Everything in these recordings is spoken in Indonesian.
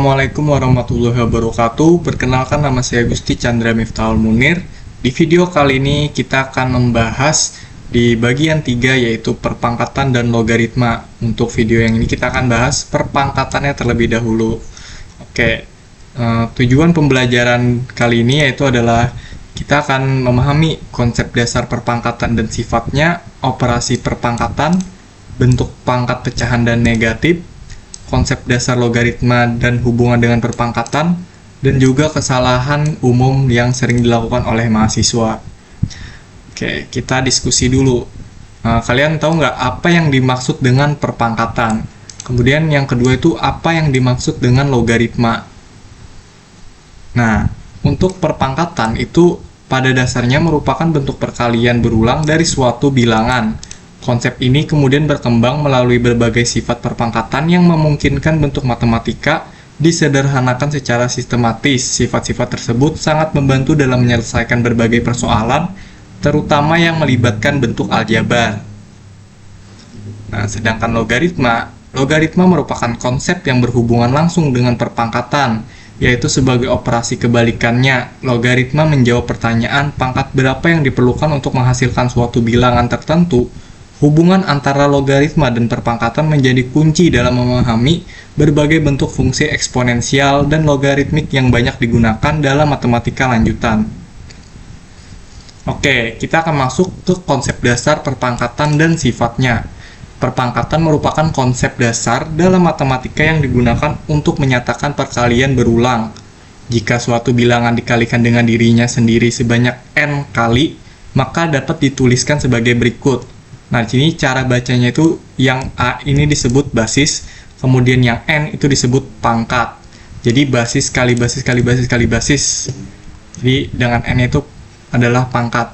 Assalamualaikum warahmatullahi wabarakatuh. Perkenalkan, nama saya Gusti Chandra Miftahul Munir. Di video kali ini kita akan membahas di bagian 3, yaitu perpangkatan dan logaritma. Untuk video yang ini kita akan bahas perpangkatannya terlebih dahulu. Oke, tujuan pembelajaran kali ini yaitu adalah kita akan memahami konsep dasar perpangkatan dan sifatnya, operasi perpangkatan, bentuk pangkat pecahan dan negatif, konsep dasar logaritma dan hubungan dengan perpangkatan, dan juga kesalahan umum yang sering dilakukan oleh mahasiswa. Oke, kita diskusi dulu. Kalian tahu nggak apa yang dimaksud dengan perpangkatan? Kemudian yang kedua itu apa yang dimaksud dengan logaritma? Nah, untuk perpangkatan itu pada dasarnya merupakan bentuk perkalian berulang dari suatu bilangan. Konsep ini kemudian berkembang melalui berbagai sifat perpangkatan yang memungkinkan bentuk matematika disederhanakan secara sistematis. Sifat-sifat tersebut sangat membantu dalam menyelesaikan berbagai persoalan, terutama yang melibatkan bentuk aljabar. Nah, sedangkan logaritma merupakan konsep yang berhubungan langsung dengan perpangkatan, yaitu sebagai operasi kebalikannya. Logaritma menjawab pertanyaan pangkat berapa yang diperlukan untuk menghasilkan suatu bilangan tertentu. Hubungan antara logaritma dan perpangkatan menjadi kunci dalam memahami berbagai bentuk fungsi eksponensial dan logaritmik yang banyak digunakan dalam matematika lanjutan. Oke, kita akan masuk ke konsep dasar perpangkatan dan sifatnya. Perpangkatan merupakan konsep dasar dalam matematika yang digunakan untuk menyatakan perkalian berulang. Jika suatu bilangan dikalikan dengan dirinya sendiri sebanyak n kali, maka dapat dituliskan sebagai berikut. Nah, di sini cara bacanya itu yang A ini disebut basis, kemudian yang N itu disebut pangkat. Jadi basis kali basis kali basis kali basis. Jadi dengan N itu adalah pangkat.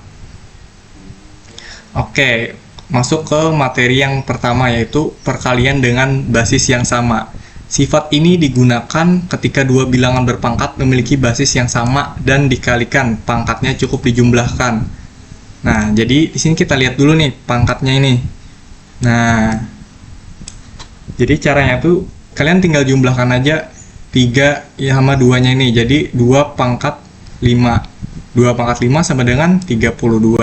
Oke, masuk ke materi yang pertama, yaitu perkalian dengan basis yang sama. Sifat ini digunakan ketika dua bilangan berpangkat memiliki basis yang sama dan dikalikan, pangkatnya cukup dijumlahkan. Nah, jadi di sini kita lihat dulu nih pangkatnya ini. Nah, jadi caranya tuh kalian tinggal jumlahkan aja 3 sama 2-nya ini. Jadi 2 pangkat 5. 2 pangkat 5 sama dengan 32.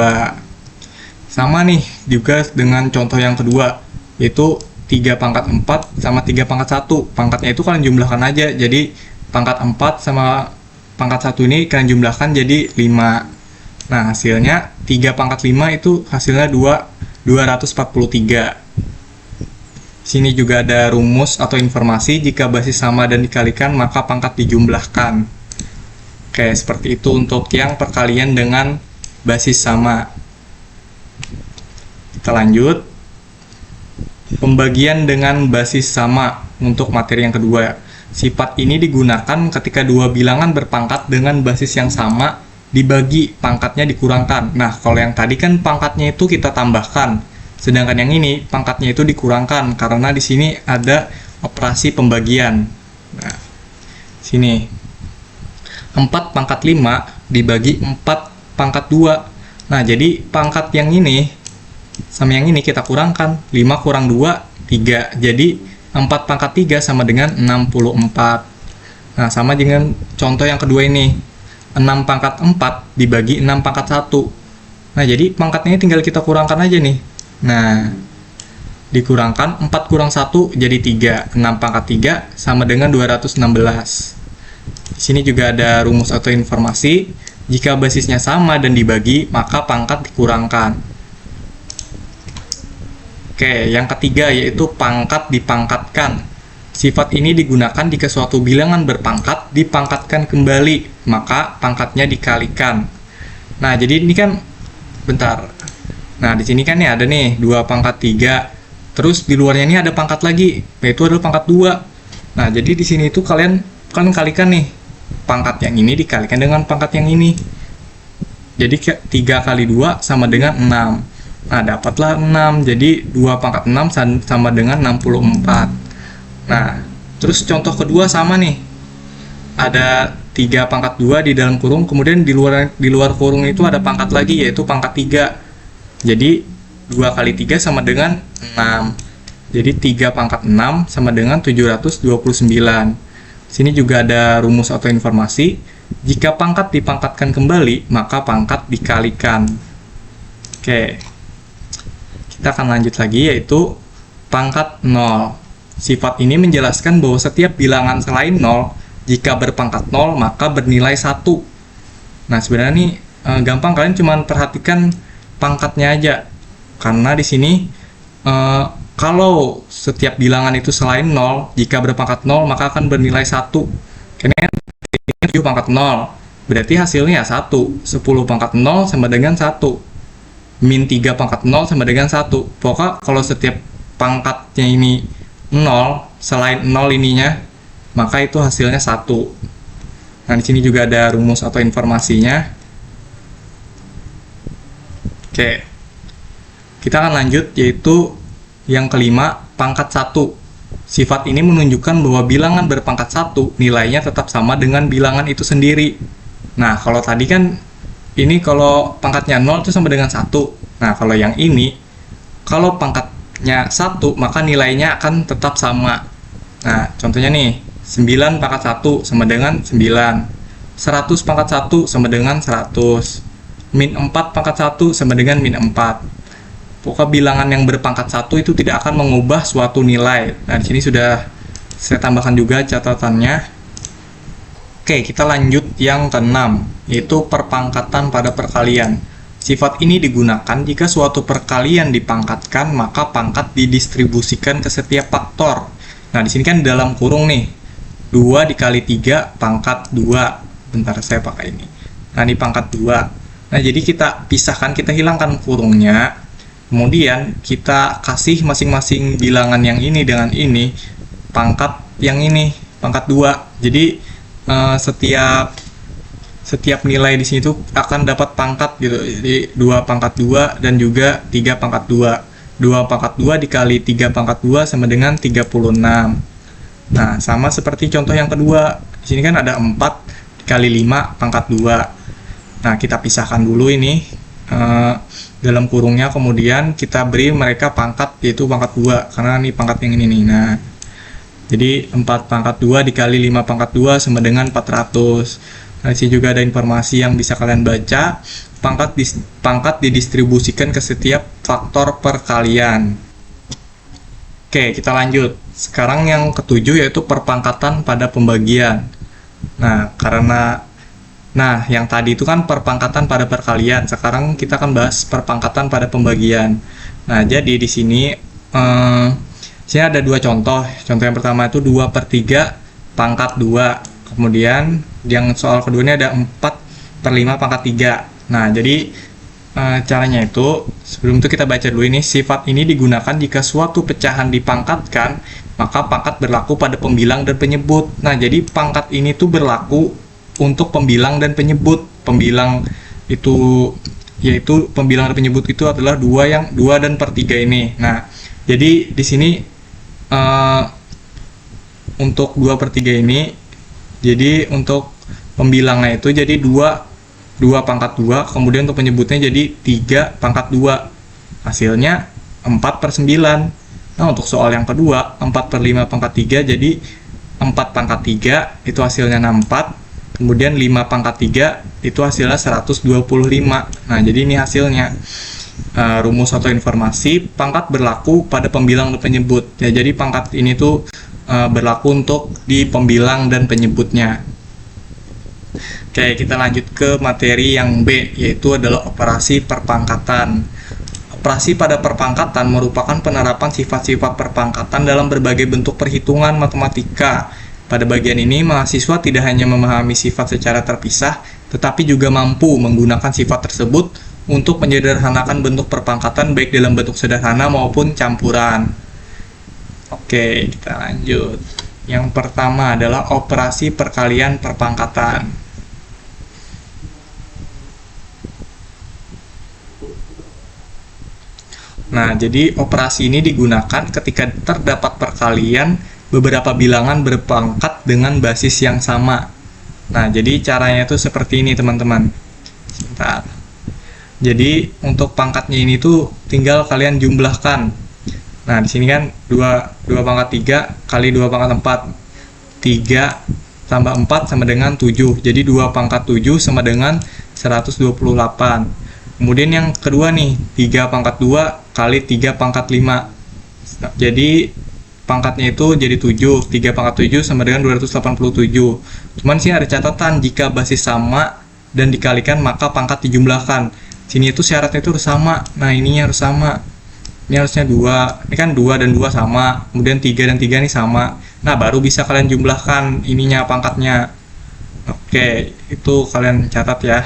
Sama nih juga dengan contoh yang kedua, yaitu 3 pangkat 4 sama 3 pangkat 1. Pangkatnya itu kalian jumlahkan aja. Jadi pangkat 4 sama pangkat 1 ini kalian jumlahkan jadi 5. Nah, hasilnya 3 pangkat 5 itu hasilnya 243. Sini juga ada rumus atau informasi, jika basis sama dan dikalikan maka pangkat dijumlahkan. Oke, seperti itu untuk yang perkalian dengan basis sama. Kita lanjut. Pembagian dengan basis sama untuk materi yang kedua. Sifat ini digunakan ketika dua bilangan berpangkat dengan basis yang sama dibagi, pangkatnya dikurangkan. Nah, kalau yang tadi kan pangkatnya itu kita tambahkan, sedangkan yang ini pangkatnya itu dikurangkan karena di sini ada operasi pembagian. Nah, sini 4 pangkat 5 dibagi 4 pangkat 2. Nah, jadi pangkat yang ini sama yang ini kita kurangkan. 5 kurang 2, 3. Jadi 4 pangkat 3 sama dengan 64. Nah, sama dengan contoh yang kedua ini. 6 pangkat 4 dibagi 6 pangkat 1. Nah, jadi pangkatnya tinggal kita kurangkan aja nih. Nah, dikurangkan 4 kurang 1 jadi 3. 6 pangkat 3 sama dengan 216. Di sini juga ada rumus atau informasi. Jika basisnya sama dan dibagi, maka pangkat dikurangkan. Oke, yang ketiga yaitu pangkat dipangkatkan. Sifat ini digunakan jika suatu bilangan berpangkat dipangkatkan kembali, maka pangkatnya dikalikan. Nah, jadi ini kan bentar. Nah, di sini kan nih ada nih 2 pangkat 3. Terus di luarnya ini ada pangkat lagi, yaitu adalah pangkat 2. Nah, jadi di sini itu kalian kalikan nih. Pangkat yang ini dikalikan dengan pangkat yang ini. Jadi 3 kali 2 sama dengan 6. Nah, dapatlah 6. Jadi 2 pangkat 6 sama dengan 64. Nah, terus contoh kedua sama nih. Ada 3 pangkat 2 di dalam kurung, kemudian di luar kurung itu ada pangkat lagi, yaitu pangkat 3. Jadi 2 kali 3 sama dengan 6. Jadi 3 pangkat 6 sama dengan 729. Sini juga ada rumus atau informasi. Jika pangkat dipangkatkan kembali, maka pangkat dikalikan. Oke. Kita akan lanjut lagi, yaitu pangkat 0. Sifat ini menjelaskan bahwa setiap bilangan selain 0, jika berpangkat 0, maka bernilai 1. Nah, sebenarnya nih gampang, kalian cuma perhatikan pangkatnya aja. Karena di sini kalau setiap bilangan itu selain 0, jika berpangkat 0, maka akan bernilai 1. Karena 7 pangkat 0, berarti hasilnya 1. 10 pangkat 0 sama dengan 1. Min 3 pangkat 0 sama dengan 1. Pokoknya kalau setiap pangkatnya ini 0, selain 0 ininya, maka itu hasilnya 1. Nah, di sini juga ada rumus atau informasinya. Oke. Kita akan lanjut, yaitu yang kelima, pangkat 1. Sifat ini menunjukkan bahwa bilangan berpangkat 1 nilainya tetap sama dengan bilangan itu sendiri. Nah, kalau tadi kan ini kalau pangkatnya 0 itu sama dengan 1. Nah, kalau yang ini, kalau pangkatnya 1, maka nilainya akan tetap sama. Nah, contohnya nih, 9 pangkat 1 sama dengan 9. 100 pangkat 1 sama dengan 100. Min 4 pangkat 1 sama dengan min 4. Pokoknya bilangan yang berpangkat 1 itu tidak akan mengubah suatu nilai. Nah, di sini sudah saya tambahkan juga catatannya. Oke, kita lanjut yang keenam, yaitu perpangkatan pada perkalian. Sifat ini digunakan jika suatu perkalian dipangkatkan, maka pangkat didistribusikan ke setiap faktor. Nah, di sini kan dalam kurung nih, 2 dikali 3 pangkat 2. Bentar, saya pakai ini. Nah, ini pangkat 2. Nah, jadi kita pisahkan, kita hilangkan kurungnya. Kemudian kita kasih masing-masing bilangan yang ini dengan ini pangkat yang ini, pangkat 2. Jadi setiap nilai di sini tuh akan dapat pangkat gitu. Jadi 2 pangkat 2 dan juga 3 pangkat 2. 2 pangkat 2 dikali 3 pangkat 2 sama dengan 36. Nah, sama seperti contoh yang kedua. Di sini kan ada 4 dikali 5 pangkat 2. Nah, kita pisahkan dulu ini dalam kurungnya, kemudian kita beri mereka pangkat, yaitu pangkat 2, karena ini pangkat yang ini nih. Nah, jadi 4 pangkat 2 dikali 5 pangkat 2 sama dengan 400. Nah, di sini juga ada informasi yang bisa kalian baca. Pangkat didistribusikan ke setiap faktor perkalian. Oke, kita lanjut. Sekarang yang ketujuh, yaitu perpangkatan pada pembagian. Nah, yang tadi itu kan perpangkatan pada perkalian. Sekarang kita akan bahas perpangkatan pada pembagian. Nah, jadi di sini ada dua contoh. Contoh yang pertama itu 2/3 pangkat 2. Kemudian yang soal kedua ini ada 4/5 pangkat 3. Nah, jadi caranya itu, sebelum itu kita baca dulu ini. Sifat ini digunakan jika suatu pecahan dipangkatkan, maka pangkat berlaku pada pembilang dan penyebut. Nah, jadi pangkat ini tuh berlaku untuk pembilang dan penyebut. Pembilang itu, yaitu pembilang dan penyebut itu adalah 2 dan per 3 ini. Nah, jadi di sini untuk 2/3 ini, jadi untuk pembilangnya itu jadi 2 pangkat 2, kemudian untuk penyebutnya jadi 3 pangkat 2. Hasilnya 4/9. Nah, untuk soal yang kedua, 4/5 pangkat 3, jadi 4 pangkat 3 itu hasilnya 64. Kemudian 5 pangkat 3 itu hasilnya 125. Nah, jadi ini hasilnya. Rumus atau informasi, pangkat berlaku pada pembilang dan penyebut. Ya, jadi pangkat ini tuh berlaku untuk di pembilang dan penyebutnya. Oke, kita lanjut ke materi yang B, yaitu adalah operasi perpangkatan. Operasi pada perpangkatan merupakan penerapan sifat-sifat perpangkatan dalam berbagai bentuk perhitungan matematika. Pada bagian ini, mahasiswa tidak hanya memahami sifat secara terpisah, tetapi juga mampu menggunakan sifat tersebut untuk menyederhanakan bentuk perpangkatan baik dalam bentuk sederhana maupun campuran. Oke, kita lanjut. Yang pertama adalah operasi perkalian perpangkatan. Nah, jadi operasi ini digunakan ketika terdapat perkalian beberapa bilangan berpangkat dengan basis yang sama. Nah, jadi caranya itu seperti ini, teman-teman. Sebentar. Jadi, untuk pangkatnya ini tuh tinggal kalian jumlahkan. Nah, di sini kan 2 pangkat 3 kali 2 pangkat 4. 3 tambah 4 sama dengan 7. Jadi 2 pangkat 7 sama dengan 128. Kemudian yang kedua nih, 3 pangkat 2 kali 3 pangkat 5. Jadi pangkatnya itu jadi 7. 3 pangkat 7 sama dengan 287. Cuman sih ada catatan, jika basis sama dan dikalikan maka pangkat dijumlahkan. Sini itu syaratnya itu harus sama. Nah, ininya harus sama. Ini harusnya 2. Ini kan 2 dan 2 sama. Kemudian 3 dan 3 ini sama. Nah, baru bisa kalian jumlahkan ininya, pangkatnya. Oke, itu kalian catat ya.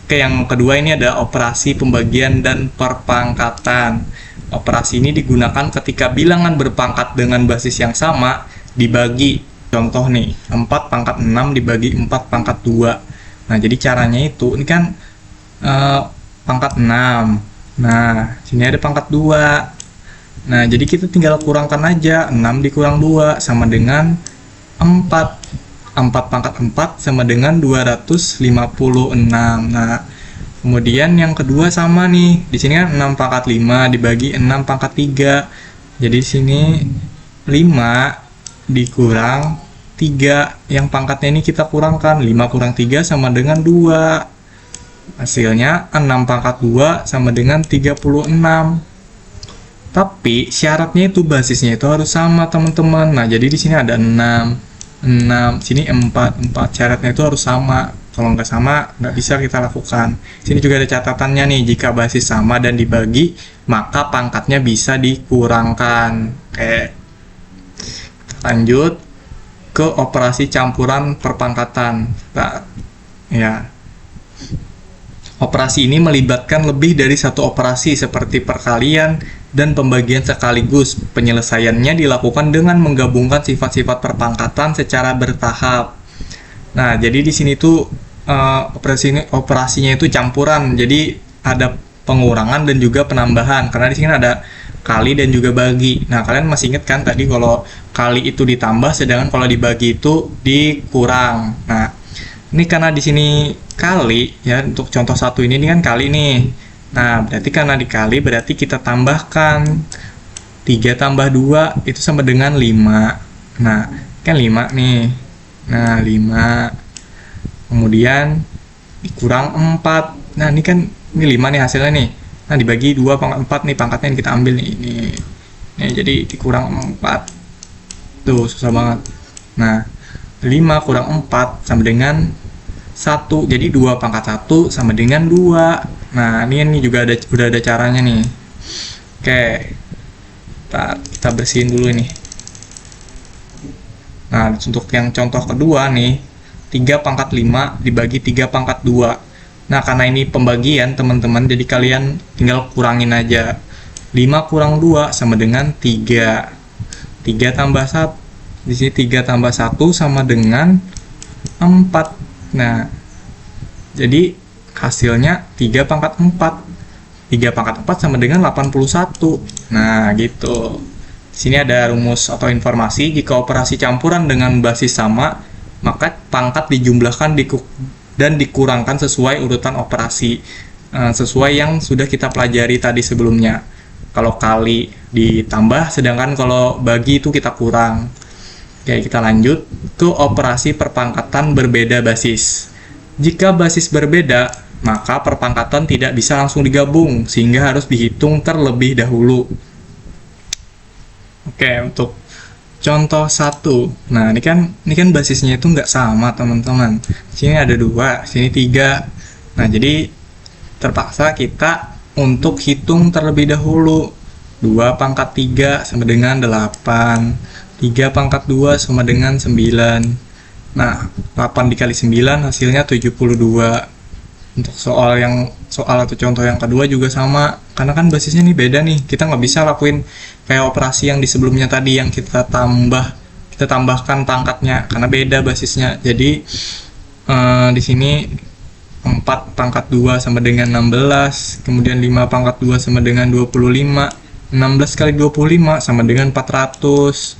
Oke, yang kedua ini ada operasi pembagian dan perpangkatan. Operasi ini digunakan ketika bilangan berpangkat dengan basis yang sama dibagi. Contoh nih, 4 pangkat 6 dibagi 4 pangkat 2. Nah, jadi caranya itu, ini kan pangkat 6. Nah, sini ada pangkat 2. Nah, jadi kita tinggal kurangkan aja. 6 dikurang 2 sama dengan 4. 4 pangkat 4 sama dengan 256. Nah, kemudian yang kedua sama nih. Di sini kan 6 pangkat 5 dibagi 6 pangkat 3. Jadi di sini 5 dikurang 3. Yang pangkatnya ini kita kurangkan. 5 kurang 3 sama dengan 2. Hasilnya 6 pangkat 2 sama dengan 36. Tapi syaratnya itu basisnya itu harus sama, teman-teman. Nah, jadi di sini ada 6, sini 4. Syaratnya itu harus sama. Kalau nggak sama, nggak bisa kita lakukan. Sini juga ada catatannya nih, jika basis sama dan dibagi, maka pangkatnya bisa dikurangkan. Oke. Lanjut ke operasi campuran perpangkatan. Nah, ya. Operasi ini melibatkan lebih dari satu operasi seperti perkalian dan pembagian sekaligus. Penyelesaiannya dilakukan dengan menggabungkan sifat-sifat perpangkatan secara bertahap. Nah, jadi di sini tuh operasinya itu campuran. Jadi ada pengurangan dan juga penambahan. Karena di sini ada kali dan juga bagi. Nah, kalian masih ingat kan tadi kalau kali itu ditambah, sedangkan kalau dibagi itu dikurang. Nah, ini karena di sini kali ya, untuk contoh satu ini kan kali nih. Nah, berarti karena dikali berarti kita tambahkan 3 tambah 2 itu sama dengan 5. Nah, kan 5 nih. Nah, 5. Kemudian dikurang 4. Nah, ini kan ini 5 nih hasilnya nih. Nah, dibagi 2 pangkat 4 nih, pangkatnya yang kita ambil nih. Ini. Nih, jadi dikurang 4. Tuh, susah banget. Nah, 5 kurang 4 sama dengan 1. Jadi 2 pangkat 1 sama dengan 2. Nah, ini juga udah ada caranya nih. Oke. Kita bersihin dulu ini. Nah, untuk yang contoh kedua nih, 3 pangkat 5 dibagi 3 pangkat 2. Nah, karena ini pembagian, teman-teman, jadi kalian tinggal kurangin aja. 5 kurang 2 sama dengan 3. 3 tambah 1. Di sini 3 tambah 1 sama dengan 4. Nah, jadi hasilnya 3 pangkat 4. 3 pangkat 4 sama dengan 81. Nah, gitu. Sini ada rumus atau informasi, jika operasi campuran dengan basis sama, maka pangkat dijumlahkan dan dikurangkan sesuai urutan operasi. Sesuai yang sudah kita pelajari tadi sebelumnya. Kalau kali ditambah, sedangkan kalau bagi itu kita kurang. Oke, kita lanjut ke operasi perpangkatan berbeda basis. Jika basis berbeda, maka perpangkatan tidak bisa langsung digabung, sehingga harus dihitung terlebih dahulu. Oke, untuk contoh 1. Nah, ini kan basisnya itu nggak sama, teman-teman. Sini ada 2, sini 3. Nah, jadi terpaksa kita untuk hitung terlebih dahulu. 2 pangkat 3 sama dengan 8. 3 pangkat 2 sama dengan 9. Nah, 8 dikali 9 hasilnya 72. Untuk soal atau contoh yang kedua juga sama. Karena kan basisnya nih beda nih. Kita nggak bisa lakuin kayak operasi yang di sebelumnya tadi yang kita tambahkan pangkatnya karena beda basisnya. Jadi di sini 4 pangkat 2 sama dengan 16. Kemudian 5 pangkat 2 sama dengan 25. 16 kali 25 sama dengan 400.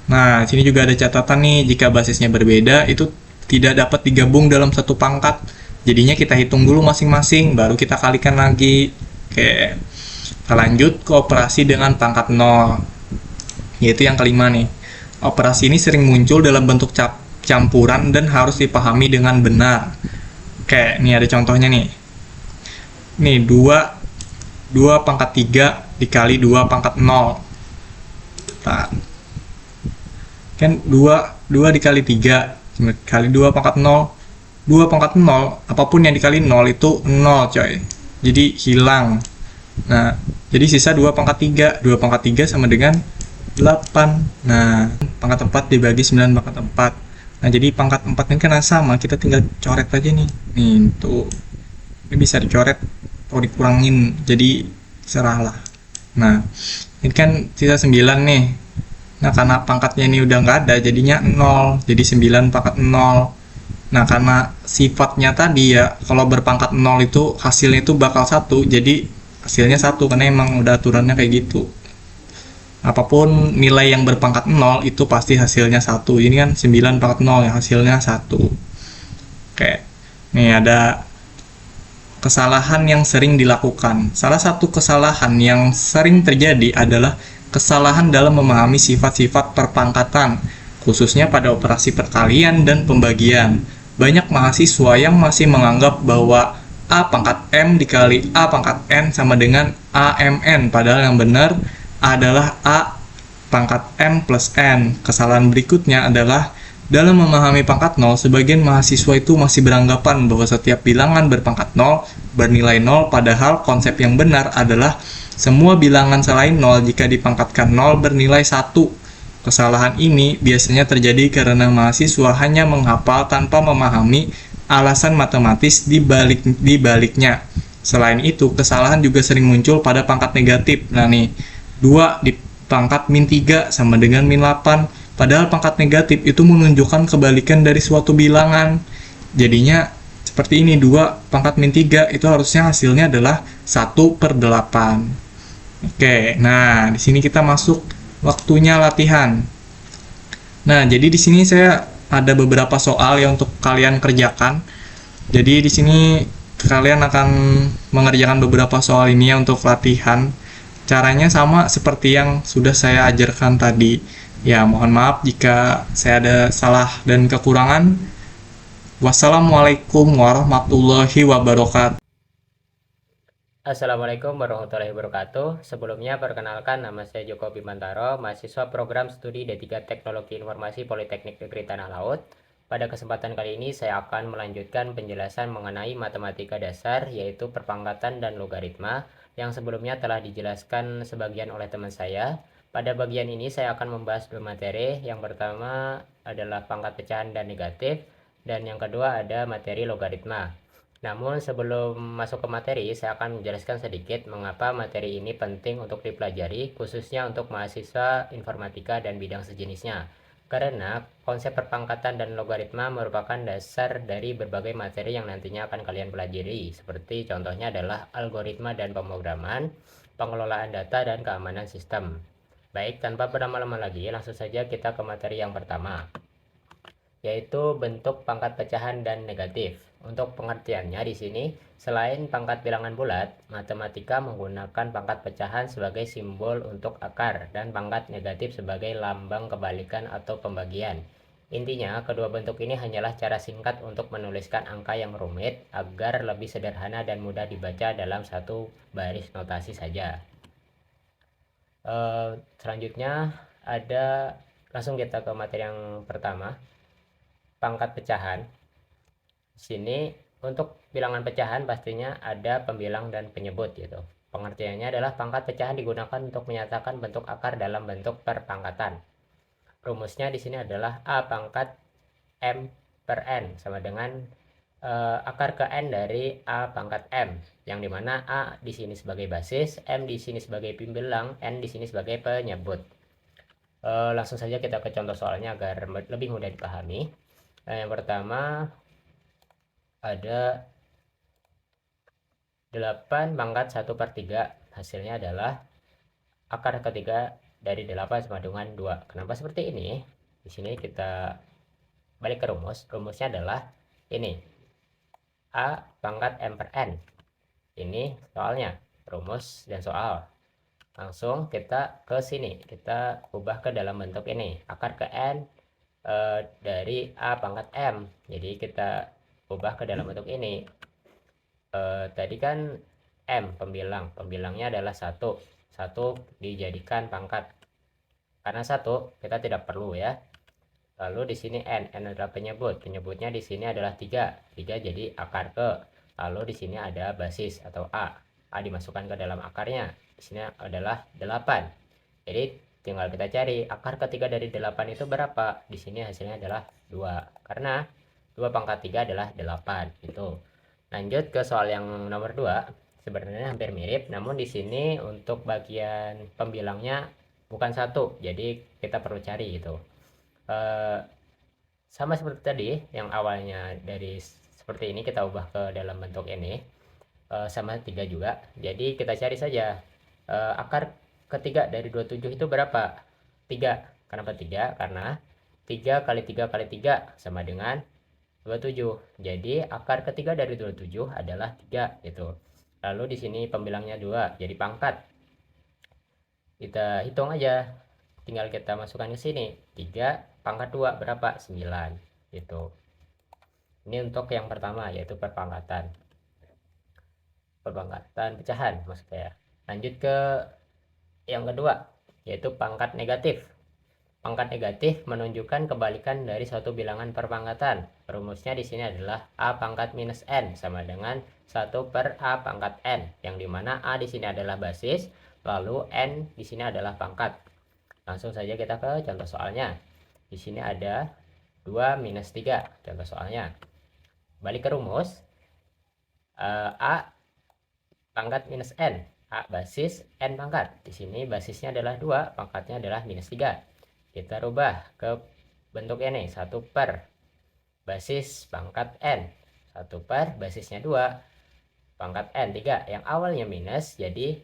Nah, sini juga ada catatan nih, jika basisnya berbeda itu tidak dapat digabung dalam satu pangkat. Jadinya kita hitung dulu masing-masing, baru kita kalikan lagi. Oke, kita lanjut ke operasi dengan pangkat 0, yaitu yang kelima nih. Operasi ini sering muncul dalam bentuk campuran dan harus dipahami dengan benar. Kayak, nih ada contohnya nih. Nih, 2 pangkat 3 dikali 2 pangkat 0. Nah, kan 2 dikali 3 kali 2 pangkat 0. 2 pangkat 0, apapun yang dikali 0 itu 0, coy. Jadi hilang. Nah, jadi sisa 2 pangkat 3. 2 pangkat 3 sama dengan 8. Nah, pangkat 4 dibagi 9 pangkat 4. Nah, jadi pangkat 4 ini kan sama, kita tinggal coret aja nih. Nih, tuh. Ini bisa dicoret atau dikurangin, jadi serahlah. Nah, ini kan sisa 9 nih. Nah, karena pangkatnya ini udah nggak ada, jadinya 0. Jadi 9 pangkat 0. Nah, karena sifatnya tadi ya, kalau berpangkat 0 itu hasilnya itu bakal 1, jadi hasilnya 1, karena emang udah aturannya kayak gitu. Apapun nilai yang berpangkat 0 itu pasti hasilnya 1. Ini kan 9 pangkat 0 ya, hasilnya 1. Oke. Nih ada kesalahan yang sering dilakukan. Salah satu kesalahan yang sering terjadi adalah kesalahan dalam memahami sifat-sifat perpangkatan, khususnya pada operasi perkalian dan pembagian. Banyak mahasiswa yang masih menganggap bahwa A pangkat M dikali A pangkat N sama dengan AMN, padahal yang benar adalah A pangkat M plus N. Kesalahan berikutnya adalah dalam memahami pangkat 0, sebagian mahasiswa itu masih beranggapan bahwa setiap bilangan berpangkat 0 bernilai 0, padahal konsep yang benar adalah semua bilangan selain 0 jika dipangkatkan 0 bernilai 1. Kesalahan ini biasanya terjadi karena mahasiswa hanya menghafal tanpa memahami alasan matematis di baliknya. Selain itu, kesalahan juga sering muncul pada pangkat negatif. Nah nih, 2 di pangkat min 3 sama dengan min 8. Padahal pangkat negatif itu menunjukkan kebalikan dari suatu bilangan. Jadinya seperti ini, 2 pangkat min 3 itu harusnya hasilnya adalah 1/8. Oke, nah di sini kita masuk waktunya latihan. Nah, jadi di sini saya ada beberapa soal yang untuk kalian kerjakan. Jadi di sini kalian akan mengerjakan beberapa soal ini ya untuk latihan. Caranya sama seperti yang sudah saya ajarkan tadi. Ya, mohon maaf jika saya ada salah dan kekurangan. Wassalamualaikum warahmatullahi wabarakatuh. Assalamualaikum warahmatullahi wabarakatuh. Sebelumnya perkenalkan, nama saya Joko Bimantaro, mahasiswa program studi D3 Teknologi Informasi Politeknik Negeri Tanah Laut. Pada kesempatan kali ini saya akan melanjutkan penjelasan mengenai matematika dasar, yaitu perpangkatan dan logaritma, yang sebelumnya telah dijelaskan sebagian oleh teman saya. Pada bagian ini saya akan membahas dua materi. Yang pertama adalah pangkat pecahan dan negatif, dan yang kedua ada materi logaritma. Namun sebelum masuk ke materi, saya akan menjelaskan sedikit mengapa materi ini penting untuk dipelajari, khususnya untuk mahasiswa informatika dan bidang sejenisnya. Karena konsep perpangkatan dan logaritma merupakan dasar dari berbagai materi yang nantinya akan kalian pelajari, seperti contohnya adalah algoritma dan pemrograman, pengelolaan data, dan keamanan sistem. Baik, tanpa berlama-lama lagi, langsung saja kita ke materi yang pertama, yaitu bentuk pangkat pecahan dan negatif. Untuk pengertiannya di sini, selain pangkat bilangan bulat, matematika menggunakan pangkat pecahan sebagai simbol untuk akar dan pangkat negatif sebagai lambang kebalikan atau pembagian. Intinya, kedua bentuk ini hanyalah cara singkat untuk menuliskan angka yang rumit agar lebih sederhana dan mudah dibaca dalam satu baris notasi saja. Selanjutnya langsung kita ke materi yang pertama, pangkat pecahan. Di sini untuk bilangan pecahan pastinya ada pembilang dan penyebut gitu. Pengertiannya adalah pangkat pecahan digunakan untuk menyatakan bentuk akar dalam bentuk perpangkatan. Rumusnya di sini adalah A pangkat M per N sama dengan akar ke N dari A pangkat M, yang dimana A di sini sebagai basis, M di sini sebagai pembilang, N di sini sebagai penyebut. Langsung saja kita ke contoh soalnya agar lebih mudah dipahami. Yang pertama ada 8 pangkat 1/3, hasilnya adalah akar ketiga dari 8 sama dengan 2. Kenapa seperti ini? Di sini kita balik ke rumusnya adalah ini, A pangkat M per N. Ini soalnya, rumus dan soal. Langsung kita ke sini, kita ubah ke dalam bentuk ini, akar ke N dari A pangkat M. Jadi kita ubah ke dalam bentuk ini. Tadi kan M pembilangnya adalah 1 dijadikan pangkat, karena 1 kita tidak perlu ya. Lalu di sini N adalah penyebutnya di sini adalah 3 jadi akar ke. Lalu di sini ada basis atau A dimasukkan ke dalam akarnya, di sini adalah 8. Jadi tinggal kita cari akar ketiga dari 8 itu berapa. Di sini hasilnya adalah 2, karena 2 pangkat 3 adalah 8 gitu. Lanjut ke soal yang nomor 2. Sebenarnya hampir mirip, namun di sini untuk bagian pembilangnya bukan 1, jadi kita perlu cari gitu. Sama seperti tadi yang awalnya dari seperti ini kita ubah ke dalam bentuk ini, sama 3 juga. Jadi kita cari saja akar ketiga dari 27 itu berapa. 3. Kenapa 3? Karena 3 kali 3 kali 3 sama dengan 27. Jadi akar ketiga dari 27 adalah 3 gitu. Lalu di sini pembilangnya 2 jadi pangkat. Kita hitung aja, tinggal kita masukkan ke sini. 3 pangkat 2 berapa? 9 gitu. Ini untuk yang pertama, yaitu perpangkatan pecahan maksudnya. Lanjut ke yang kedua, yaitu pangkat negatif. Pangkat negatif menunjukkan kebalikan dari suatu bilangan perpangkatan. Rumusnya di sini adalah A pangkat minus N sama dengan 1 per A pangkat N, yang dimana A di sini adalah basis, lalu N di sini adalah pangkat. Langsung saja kita ke contoh soalnya. Di sini ada 2 minus 3, contoh soalnya. Balik ke rumus, A pangkat minus N, A basis, N pangkat. Di sini basisnya adalah 2, pangkatnya adalah minus 3. Kita rubah ke bentuk ini, 1 per basis pangkat N, 1 per basisnya 2, pangkat N 3, yang awalnya minus jadi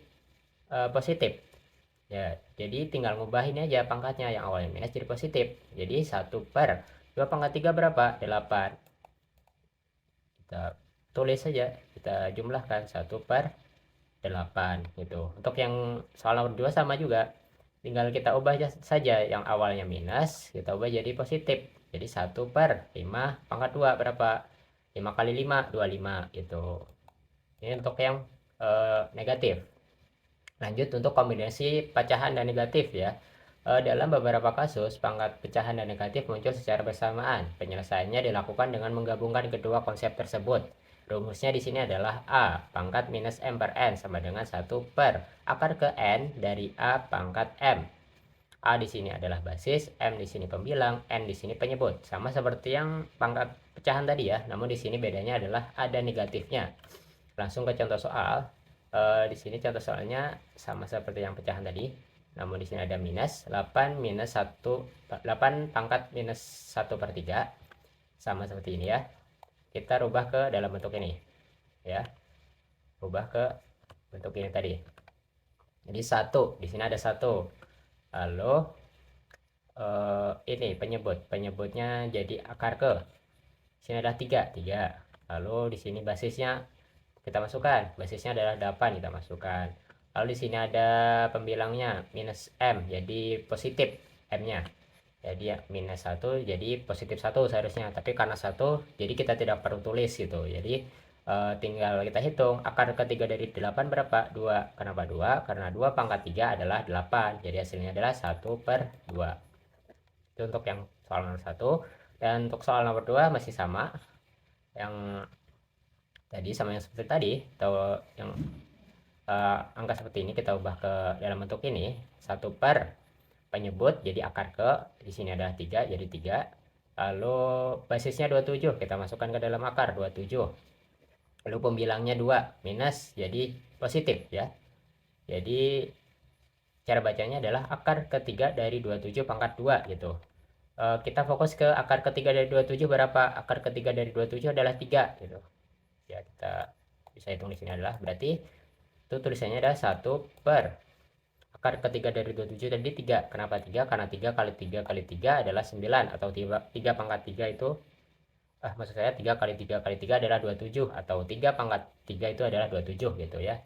positif. Ya, jadi tinggal ngubah ini aja pangkatnya, yang awalnya minus jadi positif. Jadi 1 per 2 pangkat 3 berapa? 8. Kita tulis saja, kita jumlahkan 1 per 8 gitu. Untuk yang soal nomor 2 sama juga, tinggal kita ubah saja yang awalnya minus, kita ubah jadi positif. Jadi 1 per 5 pangkat 2 berapa? 5 kali 5, 25 gitu. Ini untuk yang negatif. Lanjut untuk kombinasi pecahan dan negatif ya. Dalam beberapa kasus, pangkat pecahan dan negatif muncul secara bersamaan. Penyelesaiannya dilakukan dengan menggabungkan kedua konsep tersebut. Rumusnya di sini adalah A pangkat minus M per N sama dengan 1 per akar ke N dari A pangkat M. A di sini adalah basis, M di sini pembilang, N di sini penyebut. Sama seperti yang pangkat pecahan tadi ya, namun di sini bedanya adalah ada negatifnya. Langsung ke contoh soal. Di sini contoh soalnya sama seperti yang pecahan tadi, namun di sini ada minus 8 minus 1, 8 pangkat minus 1 per 3, sama seperti ini ya. Kita rubah ke dalam bentuk ini ya, rubah ke bentuk ini tadi. Jadi 1 di sini ada 1, lalu ini penyebutnya jadi akar ke. Sini ada 3, lalu di sini basisnya kita masukkan, basisnya adalah 8, kita masukkan. Lalu di sini ada pembilangnya minus M jadi positif M-nya. Jadi ya, minus 1 jadi positif 1 seharusnya, tapi karena 1 jadi kita tidak perlu tulis gitu. Jadi tinggal kita hitung akar ketiga dari 8 berapa? 2. Kenapa 2? Karena 2 pangkat 3 adalah 8, jadi hasilnya adalah 1 per 2. Itu untuk yang soal nomor 1. Dan untuk soal nomor 2 masih sama, yang tadi sama yang seperti tadi, atau yang angka seperti ini kita ubah ke dalam bentuk ini, 1 per penyebut jadi akar ke, di sini ada 3 jadi 3, lalu basisnya 27 kita masukkan ke dalam akar 27, lalu pembilangnya 2 minus jadi positif ya. Jadi cara bacanya adalah akar ketiga dari 27 pangkat 2 gitu. Kita fokus ke akar ketiga dari 27 berapa? Akar ketiga dari 27 adalah 3 gitu ya. Kita bisa hitung di sini adalah, berarti itu tulisannya adalah 1 per akar ketiga dari 27 tadi 3. Kenapa 3? Karena 3 kali 3 kali 3 adalah 9, atau 3 pangkat 3 itu maksud saya 3 kali 3 kali 3 adalah 27, atau 3 pangkat 3 itu adalah 27 gitu ya.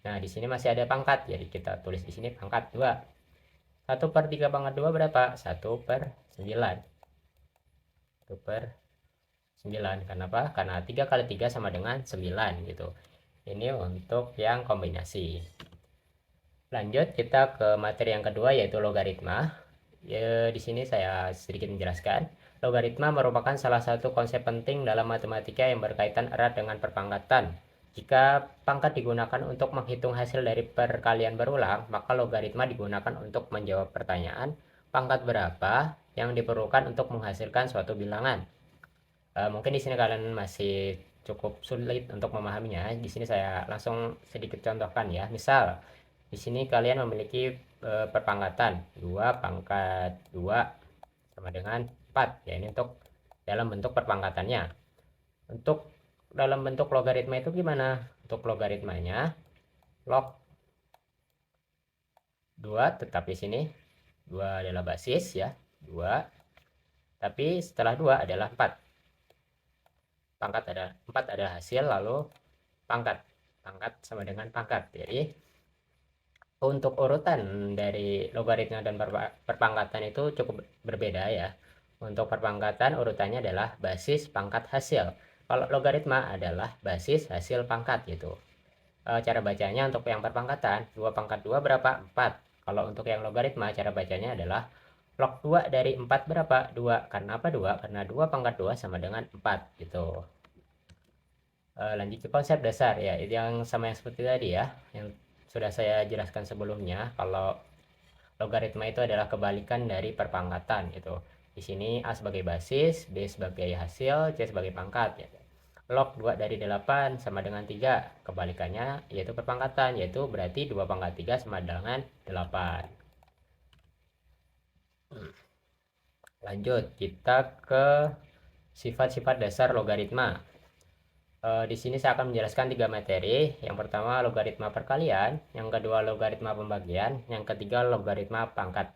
Nah, di sini masih ada pangkat, jadi kita tulis di sini pangkat 2. 1/3 pangkat 2 berapa? 1/9. 1/9. Kenapa? Karena 3 kali 3 sama dengan 9 gitu. Ini untuk yang kombinasi. Lanjut kita ke materi yang kedua yaitu logaritma. Ya, di sini saya sedikit menjelaskan. Logaritma merupakan salah satu konsep penting dalam matematika yang berkaitan erat dengan perpangkatan. Jika pangkat digunakan untuk menghitung hasil dari perkalian berulang, maka logaritma digunakan untuk menjawab pertanyaan pangkat berapa yang diperlukan untuk menghasilkan suatu bilangan. Mungkin di sini kalian masih cukup sulit untuk memahaminya. Di sini saya langsung sedikit contohkan ya. Misal, di sini kalian memiliki perpangkatan 2 pangkat 2 sama dengan 4. Ya, ini untuk dalam bentuk perpangkatannya. Untuk dalam bentuk logaritma itu gimana? Untuk logaritmanya log 2 tetap di sini. 2 adalah basis ya. 2. Tapi setelah 2 adalah 4. Pangkat ada 4 ada hasil, lalu pangkat sama dengan pangkat. Jadi untuk urutan dari logaritma dan perpangkatan itu cukup berbeda ya. Untuk perpangkatan urutannya adalah basis pangkat hasil. Kalau logaritma adalah basis hasil pangkat gitu. Cara bacanya untuk yang perpangkatan 2 pangkat 2 berapa? 4. Kalau untuk yang logaritma cara bacanya adalah log 2 dari 4 berapa? 2. Karena apa 2? Karena 2 pangkat 2 sama dengan 4 gitu. Lanjut ke konsep dasar ya, itu yang sama yang seperti tadi ya, yang sudah saya jelaskan sebelumnya. Kalau logaritma itu adalah kebalikan dari perpangkatan itu. Di sini A sebagai basis, B sebagai hasil, C sebagai pangkat ya. Log 2 dari 8 sama dengan 3. Kebalikannya yaitu perpangkatan, yaitu berarti 2 pangkat 3 sama dengan 8. Lanjut kita ke sifat-sifat dasar logaritma. Di sini saya akan menjelaskan 3 materi. Yang pertama logaritma perkalian, yang kedua logaritma pembagian, yang ketiga logaritma pangkat.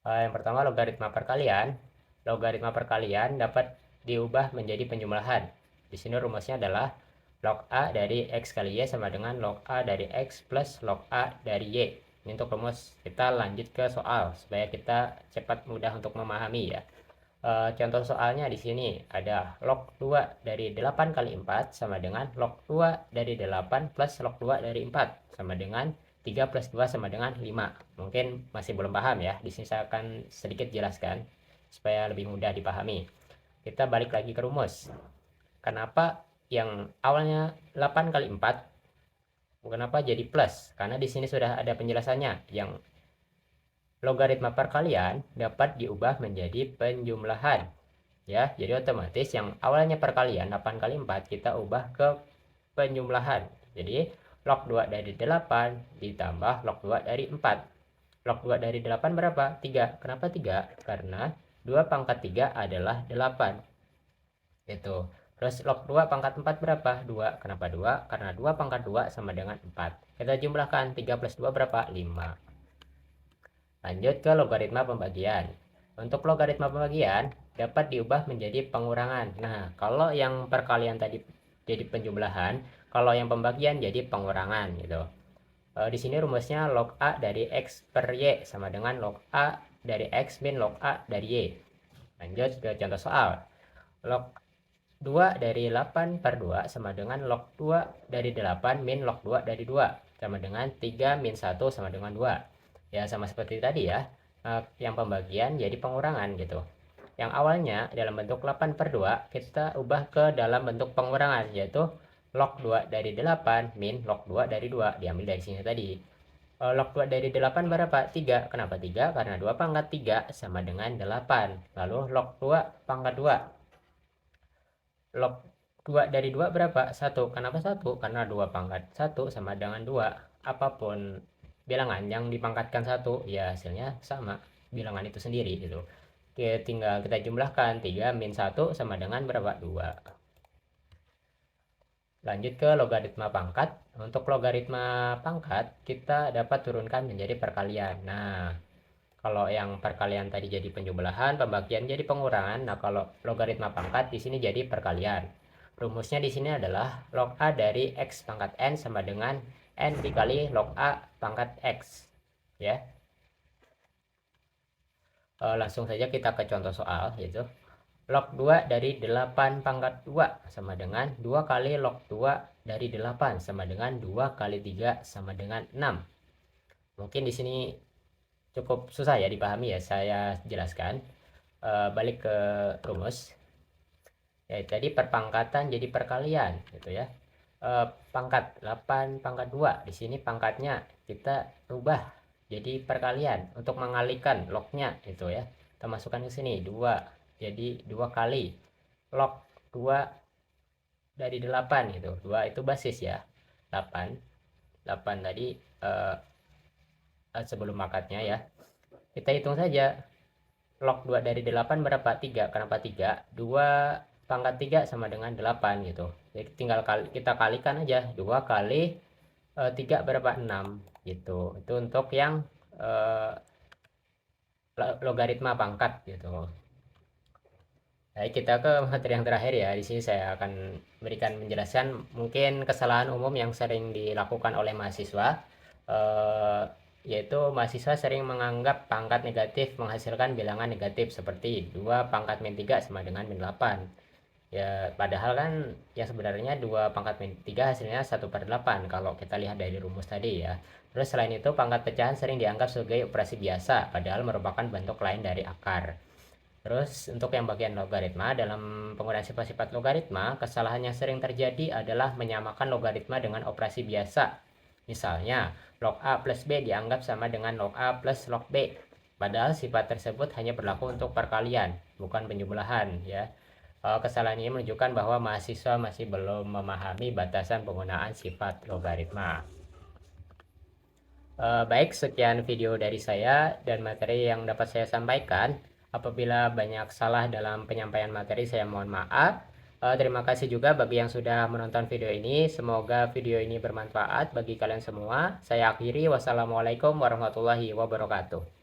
Yang pertama logaritma perkalian. Logaritma perkalian dapat diubah menjadi penjumlahan. Di sini rumusnya adalah log A dari X kali Y sama dengan log A dari X plus log A dari Y. Ini untuk rumus. Kita lanjut ke soal supaya kita cepat mudah untuk memahami ya. Contoh soalnya di sini ada log 2 dari 8 kali 4 sama dengan log 2 dari 8 plus log 2 dari 4 sama dengan 3 plus 2 sama dengan 5. Mungkin masih belum paham ya. Di sini saya akan sedikit jelaskan supaya lebih mudah dipahami. Kita balik lagi ke rumus. Kenapa yang awalnya 8 kali 4 kenapa jadi plus? Karena di sini sudah ada penjelasannya. Yang logaritma perkalian dapat diubah menjadi penjumlahan ya, jadi otomatis yang awalnya perkalian 8 kali 4 kita ubah ke penjumlahan. Jadi log 2 dari 8 ditambah log 2 dari 4. Log 2 dari 8 berapa? 3. Kenapa 3? Karena 2 pangkat 3 adalah 8 itu. Terus log 2 pangkat 4 berapa? 2. Kenapa 2? Karena 2 pangkat 2 sama dengan 4. Kita jumlahkan 3 plus 2 berapa? 5. Lanjut ke logaritma pembagian. Untuk logaritma pembagian dapat diubah menjadi pengurangan. Nah, kalau yang perkalian tadi jadi penjumlahan, kalau yang pembagian jadi pengurangan gitu. Di sini rumusnya log A dari X per Y sama dengan log A dari X min log A dari Y. Lanjut ke contoh soal. Log 2 dari 8 per 2 sama dengan log 2 dari 8 min log 2 dari 2 sama dengan 3 min 1 sama dengan 2. Ya sama seperti tadi ya, yang pembagian jadi pengurangan gitu. Yang awalnya dalam bentuk 8 per 2 kita ubah ke dalam bentuk pengurangan, yaitu log 2 dari 8 min log 2 dari 2, diambil dari sini tadi. Log 2 dari 8 berapa? 3. Kenapa 3? Karena 2 pangkat 3 sama dengan 8. Lalu log 2 pangkat 2. Log 2 dari 2 berapa? 1. Kenapa 1? Karena 2 pangkat 1 sama dengan 2. Apapun bilangan yang dipangkatkan 1 ya hasilnya sama bilangan itu sendiri gitu. Oke, tinggal kita jumlahkan 3 min 1 sama dengan berapa? 2. Lanjut ke logaritma pangkat. Untuk logaritma pangkat kita dapat turunkan menjadi perkalian. Nah, kalau yang perkalian tadi jadi penjumlahan, pembagian jadi pengurangan. Nah, kalau logaritma pangkat di sini jadi perkalian. Rumusnya di sini adalah log A dari X pangkat N sama dengan N dikali log A pangkat X. Ya. Langsung saja kita ke contoh soal, yaitu log 2 dari 8 pangkat 2 sama dengan 2 kali log 2 dari 8 sama dengan 2 kali 3 sama dengan 6. Mungkin di sini cukup susah ya dipahami ya, saya jelaskan. Balik ke rumus. Ya, tadi perpangkatan jadi perkalian gitu ya. Pangkat 8 pangkat 2. Di sini pangkatnya kita rubah jadi perkalian untuk mengalihkan lognya gitu ya. Kita masukkan ke sini 2. Jadi 2 kali log 2 dari 8 gitu. 2 itu basis ya. 8. 8 tadi sebelum akadnya ya. Kita hitung saja. Log 2 dari 8 berapa? 3. Kenapa 3? 2 pangkat 3 sama dengan 8 gitu. Jadi tinggal kita kalikan aja. 2 kali 3 berapa? 6 gitu. Itu untuk yang logaritma pangkat gitu. Baik, kita ke materi yang terakhir ya. Di sini saya akan berikan menjelaskan mungkin kesalahan umum yang sering dilakukan oleh mahasiswa, yaitu mahasiswa sering menganggap pangkat negatif menghasilkan bilangan negatif seperti 2 pangkat min 3 sama dengan min 8. Ya, padahal kan yang sebenarnya 2 pangkat min 3 hasilnya 1/8 kalau kita lihat dari rumus tadi ya. Terus selain itu pangkat pecahan sering dianggap sebagai operasi biasa, padahal merupakan bentuk lain dari akar. Terus untuk yang bagian logaritma, dalam penggunaan sifat-sifat logaritma, kesalahan yang sering terjadi adalah menyamakan logaritma dengan operasi biasa. Misalnya, log A plus B dianggap sama dengan log A plus log B. Padahal sifat tersebut hanya berlaku untuk perkalian, bukan penjumlahan ya. Kesalahan ini menunjukkan bahwa mahasiswa masih belum memahami batasan penggunaan sifat logaritma. Baik, sekian video dari saya dan materi yang dapat saya sampaikan. Apabila banyak salah dalam penyampaian materi, saya mohon maaf. Terima kasih juga bagi yang sudah menonton video ini. Semoga video ini bermanfaat bagi kalian semua. Saya akhiri. Wassalamualaikum warahmatullahi wabarakatuh.